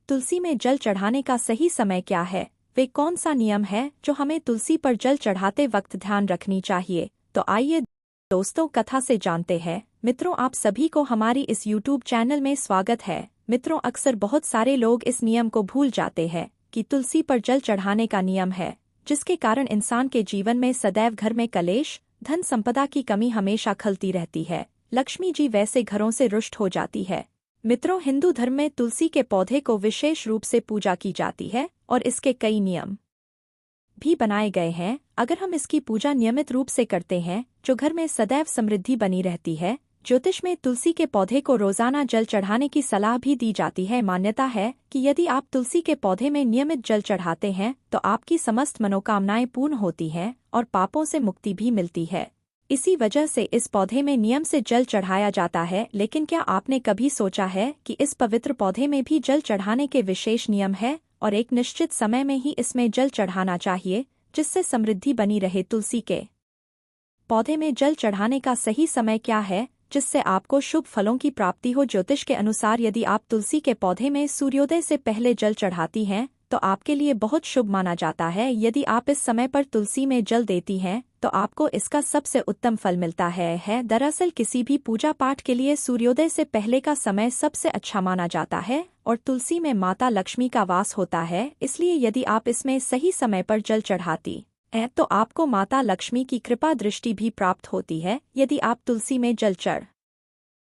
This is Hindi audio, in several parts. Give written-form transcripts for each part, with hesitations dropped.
तुलसी में जल चढ़ाने का सही समय क्या है? वे कौन सा नियम है जो हमें तुलसी पर जल चढ़ाते वक्त ध्यान रखनी चाहिए? तो आइए दोस्तों कथा से जानते हैं। मित्रों, आप सभी को हमारी इस YouTube चैनल में स्वागत है। मित्रों, अक्सर बहुत सारे लोग इस नियम को भूल जाते हैं कि तुलसी पर जल चढ़ाने का नियम है, जिसके कारण इंसान के जीवन में सदैव घर में कलेश, धन संपदा की कमी हमेशा खलती रहती है। लक्ष्मी जी वैसे घरों से रुष्ट हो जाती है। मित्रों, हिंदू धर्म में तुलसी के पौधे को विशेष रूप से पूजा की जाती है और इसके कई नियम भी बनाए गए हैं। अगर हम इसकी पूजा नियमित रूप से करते हैं, जो घर में सदैव समृद्धि बनी रहती है। ज्योतिष में तुलसी के पौधे को रोजाना जल चढ़ाने की सलाह भी दी जाती है। मान्यता है कि यदि आप तुलसी के पौधे में नियमित जल चढ़ाते हैं तो आपकी समस्त मनोकामनाएं पूर्ण होती हैं और पापों से मुक्ति भी मिलती है। इसी वजह से इस पौधे में नियम से जल चढ़ाया जाता है। लेकिन क्या आपने कभी सोचा है कि इस पवित्र पौधे में भी जल चढ़ाने के विशेष नियम है और एक निश्चित समय में ही इसमें जल चढ़ाना चाहिए, जिससे समृद्धि बनी रहे? तुलसी के पौधे में जल चढ़ाने का सही समय क्या है जिससे आपको शुभ फलों की प्राप्ति हो? ज्योतिष के अनुसार यदि आप तुलसी के पौधे में सूर्योदय से पहले जल चढ़ाती हैं तो आपके लिए बहुत शुभ माना जाता है। यदि आप इस समय पर तुलसी में जल देती हैं तो आपको इसका सबसे उत्तम फल मिलता है। दरअसल किसी भी पूजा पाठ के लिए सूर्योदय से पहले का समय सबसे अच्छा माना जाता है और तुलसी में माता लक्ष्मी का वास होता है। इसलिए यदि आप इसमें सही समय पर जल चढ़ाती हैं तो आपको माता लक्ष्मी की कृपा दृष्टि भी प्राप्त होती है। यदि आप तुलसी में जल चढ़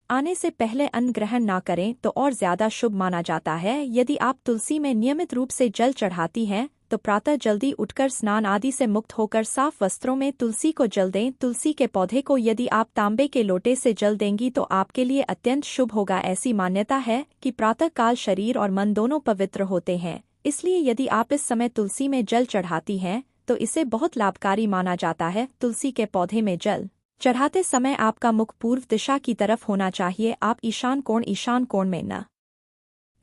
आने से पहले अन्न ग्रहण ना करें तो और ज्यादा शुभ माना जाता है। यदि आप तुलसी में नियमित रूप से जल चढ़ाती हैं तो प्रातः जल्दी उठकर स्नान आदि से मुक्त होकर साफ वस्त्रों में तुलसी को जल दें। तुलसी के पौधे को यदि आप तांबे के लोटे से जल देंगी तो आपके लिए अत्यंत शुभ होगा। ऐसी मान्यता है कि प्रातः काल शरीर और मन दोनों पवित्र होते हैं। इसलिए यदि आप इस समय तुलसी में जल चढ़ाती हैं तो इसे बहुत लाभकारी माना जाता है। तुलसी के पौधे में जल चढ़ाते समय आपका मुख पूर्व दिशा की तरफ होना चाहिए। आप ईशान कोण में न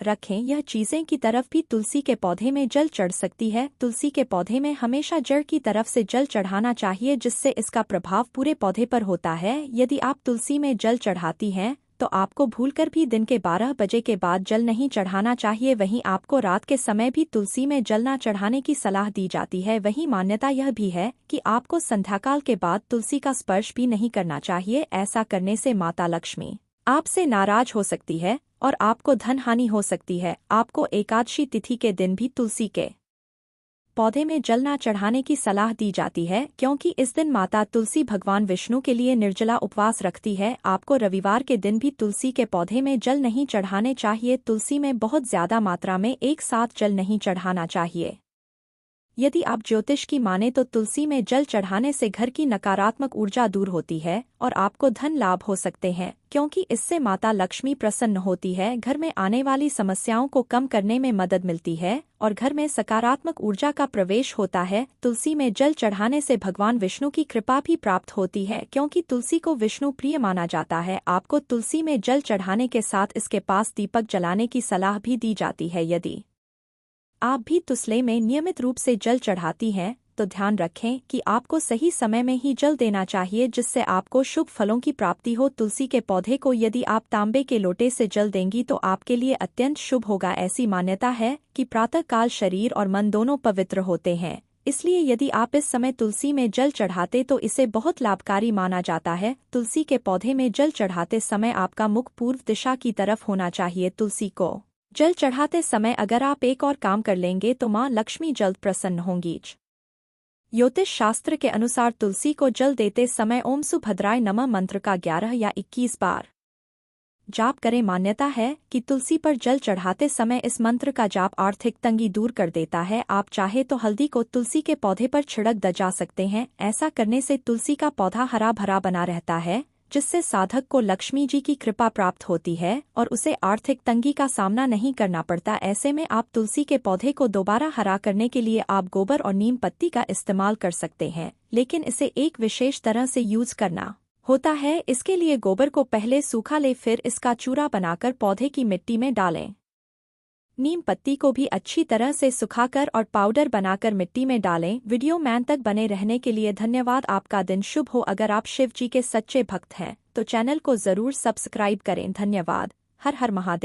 रखें। यह चीजें की तरफ भी तुलसी के पौधे में जल चढ़ सकती है। तुलसी के पौधे में हमेशा जड़ की तरफ से जल चढ़ाना चाहिए, जिससे इसका प्रभाव पूरे पौधे पर होता है। यदि आप तुलसी में जल चढ़ाती हैं तो आपको भूलकर भी दिन के 12 बजे के बाद जल नहीं चढ़ाना चाहिए। वहीं आपको रात के समय भी तुलसी में जल न चढ़ाने की सलाह दी जाती है। वहीं मान्यता यह भी है कि आपको संध्याकाल के बाद तुलसी का स्पर्श भी नहीं करना चाहिए। ऐसा करने से माता लक्ष्मी आपसे नाराज हो सकती है और आपको धन हानि हो सकती है। आपको एकादशी तिथि के दिन भी तुलसी के पौधे में जल न चढ़ाने की सलाह दी जाती है, क्योंकि इस दिन माता तुलसी भगवान विष्णु के लिए निर्जला उपवास रखती है। आपको रविवार के दिन भी तुलसी के पौधे में जल नहीं चढ़ाने चाहिए। तुलसी में बहुत ज्यादा मात्रा में एक साथ जल नहीं चढ़ाना चाहिए। यदि आप ज्योतिष की माने तो तुलसी में जल चढ़ाने से घर की नकारात्मक ऊर्जा दूर होती है और आपको धन लाभ हो सकते हैं, क्योंकि इससे माता लक्ष्मी प्रसन्न होती है। घर में आने वाली समस्याओं को कम करने में मदद मिलती है और घर में सकारात्मक ऊर्जा का प्रवेश होता है। तुलसी में जल चढ़ाने से भगवान विष्णु की कृपा भी प्राप्त होती है, क्योंकि तुलसी को विष्णु प्रिय माना जाता है। आपको तुलसी में जल चढ़ाने के साथ इसके पास दीपक जलाने की सलाह भी दी जाती है। यदि आप भी तुलसी में नियमित रूप से जल चढ़ाती हैं तो ध्यान रखें कि आपको सही समय में ही जल देना चाहिए, जिससे आपको शुभ फलों की प्राप्ति हो। तुलसी के पौधे को यदि आप तांबे के लोटे से जल देंगी तो आपके लिए अत्यंत शुभ होगा। ऐसी मान्यता है कि प्रातः काल शरीर और मन दोनों पवित्र होते हैं। इसलिए यदि आप इस समय तुलसी में जल चढ़ाते तो इसे बहुत लाभकारी माना जाता है। तुलसी के पौधे में जल चढ़ाते समय आपका मुख पूर्व दिशा की तरफ होना चाहिए। तुलसी को जल चढ़ाते समय अगर आप एक और काम कर लेंगे तो मां लक्ष्मी जल्द प्रसन्न होंगी। ज्योतिष शास्त्र के अनुसार तुलसी को जल देते समय ओम सुभद्राय नमः मंत्र का 11 या 21 बार जाप करें। मान्यता है कि तुलसी पर जल चढ़ाते समय इस मंत्र का जाप आर्थिक तंगी दूर कर देता है। आप चाहे तो हल्दी को तुलसी के पौधे पर छिड़क दजा सकते हैं। ऐसा करने से तुलसी का पौधा हरा भरा बना रहता है, जिससे साधक को लक्ष्मी जी की कृपा प्राप्त होती है और उसे आर्थिक तंगी का सामना नहीं करना पड़ता। ऐसे में आप तुलसी के पौधे को दोबारा हरा करने के लिए आप गोबर और नीम पत्ती का इस्तेमाल कर सकते हैं, लेकिन इसे एक विशेष तरह से यूज करना होता है। इसके लिए गोबर को पहले सूखा ले, फिर इसका चूरा बनाकर पौधे की मिट्टी में डालें। नीम पत्ती को भी अच्छी तरह से सुखाकर और पाउडर बनाकर मिट्टी में डालें। वीडियो में अंत तक बने रहने के लिए धन्यवाद। आपका दिन शुभ हो। अगर आप शिव जी के सच्चे भक्त हैं तो चैनल को जरूर सब्सक्राइब करें। धन्यवाद। हर हर महादेव।